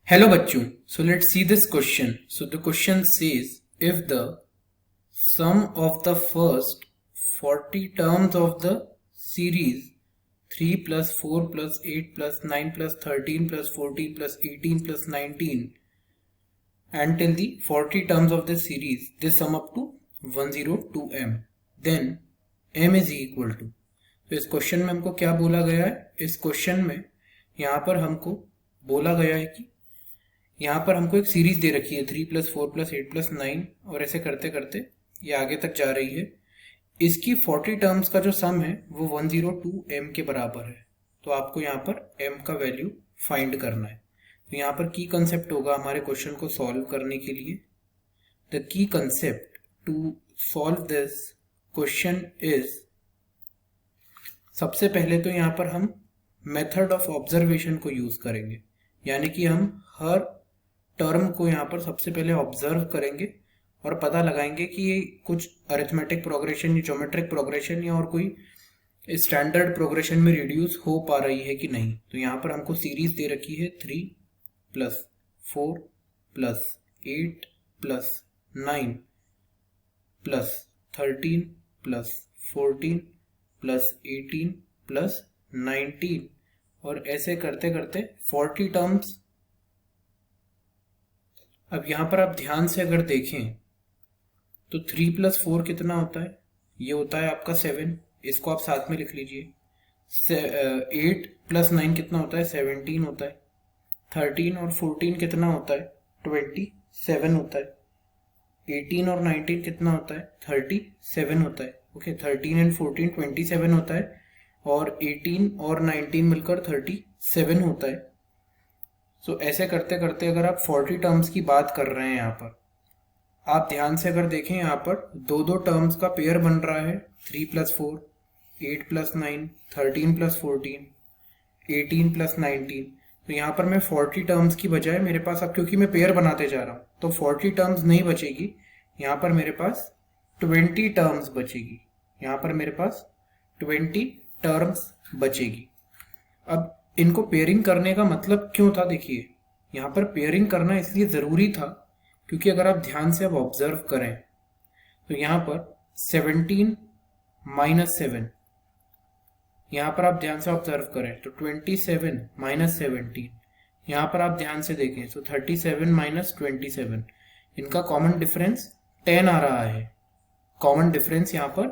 Hello bachcho. So let's see this question. So the question says if the sum of the first 40 terms of the series 3 plus 4 plus 8 plus 9 plus 13 plus 14 plus 18 plus 19 until the 40 terms of the series they sum up to 102m, then m is equal to। तो इस question में हमको क्या बोला गया है? इस question में यहाँ पर हमको बोला गया है कि यहाँ पर हमको एक सीरीज दे रखी है 3 प्लस 4 प्लस 8 प्लस 9 और ऐसे करते करते ये आगे तक जा रही है। इसकी 40 टर्म्स का जो सम है वो 102m के बराबर है। तो आपको यहाँ पर m का वैल्यू फाइंड करना है। तो यहाँ पर की कंसेप्ट होगा हमारे क्वेश्चन को सॉल्व करने के लिए। The key concept to solve this question is, सबसे पहले तो यहाँ पर हम मेथड ऑफ ऑब्जर्वेशन को यूज करेंगे, यानी कि हम हर टर्म को यहाँ पर सबसे पहले ऑब्जर्व करेंगे और पता लगाएंगे कि ये कुछ अरिथमेटिक प्रोग्रेशन या ज्योमेट्रिक प्रोग्रेशन या और कोई स्टैंडर्ड प्रोग्रेशन में रिड्यूस हो पा रही है कि नहीं। तो यहाँ पर हमको सीरीज दे रखी है 3 plus 4 plus 8 plus 9 plus 13 plus 14 plus 18 plus 19 और ऐसे करते करते 40 टर्म्स। अब यहाँ पर आप ध्यान से अगर देखें तो 3 प्लस 4 कितना होता है? ये होता है आपका 7, इसको आप साथ में लिख लीजिए। 8 प्लस 9 कितना होता है? 17 होता है। 13 और 14 कितना होता है? 27 होता है। 18 और 19 कितना होता है? 37 होता है। ओके, 13 एंड 14 27 होता है और 18 और 19 मिलकर 37 होता है। सो ऐसे करते करते अगर आप 40 टर्म्स की बात कर रहे हैं, यहाँ पर आप ध्यान से अगर देखें यहाँ पर दो दो टर्म्स का पेयर बन रहा है। 3 प्लस 4, 8 प्लस 9, 13 प्लस 14, 18 प्लस 19। तो यहाँ पर मैं 40 टर्म्स की बजाय मेरे पास, अब क्योंकि मैं पेयर बनाते जा रहा हूँ तो 40 टर्म्स नहीं बचेगी, यहाँ पर मेरे पास 20 टर्म्स बचेगी। यहाँ पर मेरे पास 20 टर्म्स बचेगी। अब इनको पेयरिंग करने का मतलब क्यों था? देखिए, यहाँ पर पेयरिंग करना इसलिए ज़रूरी था क्योंकि अगर आप ध्यान से अब ऑब्जर्व करें तो यहाँ पर 17 माइनस 7, यहाँ पर आप ध्यान से ऑब्जर्व करें तो 27 माइनस 17, यहाँ पर आप ध्यान से देखें तो 37 माइनस 27, इनका कॉमन डिफरेंस 10 आ रहा है। कॉमन डिफरेंस यहाँ पर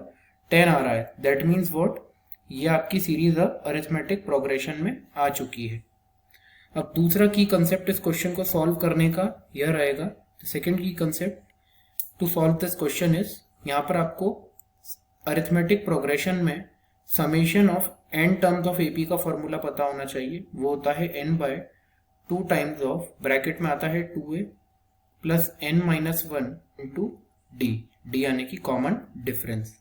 10 आ रहा है। That means what? ये आपकी सीरीज अब अरिथमेटिक प्रोग्रेशन में आ चुकी है। अब दूसरा की कंसेप्ट इस क्वेश्चन को सॉल्व करने का यह रहेगा। Second key concept to solve this question is, यहाँ पर आपको अरिथमेटिक प्रोग्रेशन में summation of n terms of AP का फॉर्मूला पता होना चाहिए। वो होता है n by 2 times of, bracket में आता है 2a plus n minus 1 into D, D यानी कि कॉमन डिफरेंस।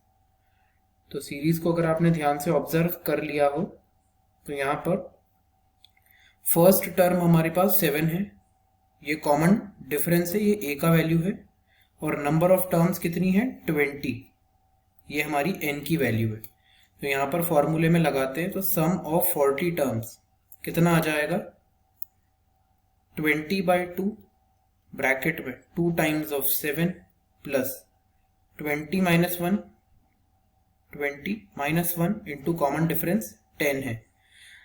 तो सीरीज को अगर आपने ध्यान से ऑब्जर्व कर लिया हो तो यहाँ पर फर्स्ट टर्म हमारे पास 7 है, ये कॉमन डिफरेंस है, ये a का वैल्यू है। और नंबर ऑफ टर्म्स कितनी है? 20, ये हमारी n की वैल्यू है। तो यहाँ पर फॉर्मूले में लगाते हैं तो सम ऑफ 40 टर्म्स कितना आ जाएगा? 20 बाई 2 ब्रैकेट में 2 times of 7 plus 20 minus 1, 20 minus 1 into common difference 10 है।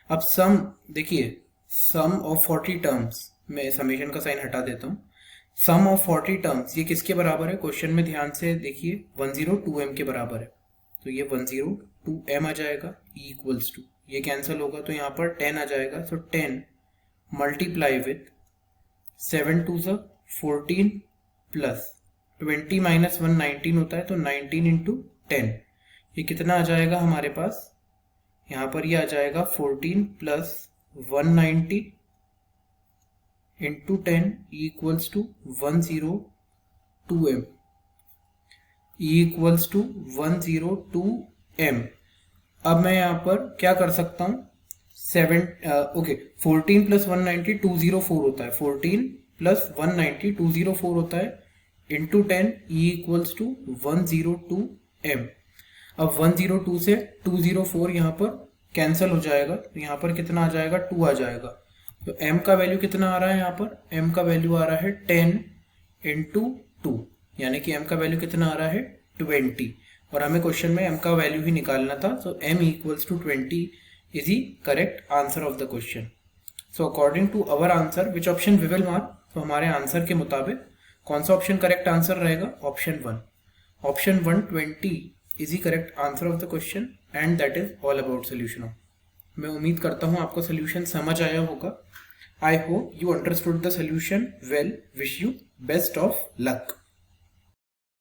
अब सम देखिए, सम ऑफ 40 टर्म्स, मैं समेशन का साइन हटा देता हूँ। सम ऑफ 40 टर्म्स ये किसके बराबर है? क्वेश्चन में ध्यान से देखिए 102m के बराबर है। तो ये 102m आ जाएगा इक्वल्स टू, ये कैंसिल होगा तो यहाँ पर 10 आ जाएगा। So 10 multiply with 7 to 14 plus 20 minus 1 19 होता है, तो 19 इंटू 10, ये कितना आ जाएगा हमारे पास? यहाँ पर ये आ जाएगा 14 plus 190 into 10 equals to 102m, equals to 102m। अब मैं यहाँ पर क्या कर सकता हूँ? 14 प्लस 190 204 होता है, 14 प्लस 190 204 होता है इंटू 10 इक्वल्स टू 102m। अब 102 से 204 यहाँ पर कैंसिल हो जाएगा, तो यहाँ पर कितना आ जाएगा? 2 आ जाएगा। तो m का वैल्यू कितना आ रहा है यहाँ पर, m का वैल्यू आ रहा है 10 इंटू 2, यानी कि m का वैल्यू कितना आ रहा है 20, और हमें क्वेश्चन में m का वैल्यू ही निकालना था, so m equals to 20 is the correct answer of the question. So according to our answer, which option we will mark? तो हमारे आंसर के मुताबिक कौन सा ऑप्शन करेक्ट आंसर रहेगा, option 1. Option 1 20 is the correct answer of the question and that is all about solution. मैं उम्मीद करता हूँ आपको सोल्यूशन समझ आया होगा. I hope you understood the solution well. Wish you best of luck.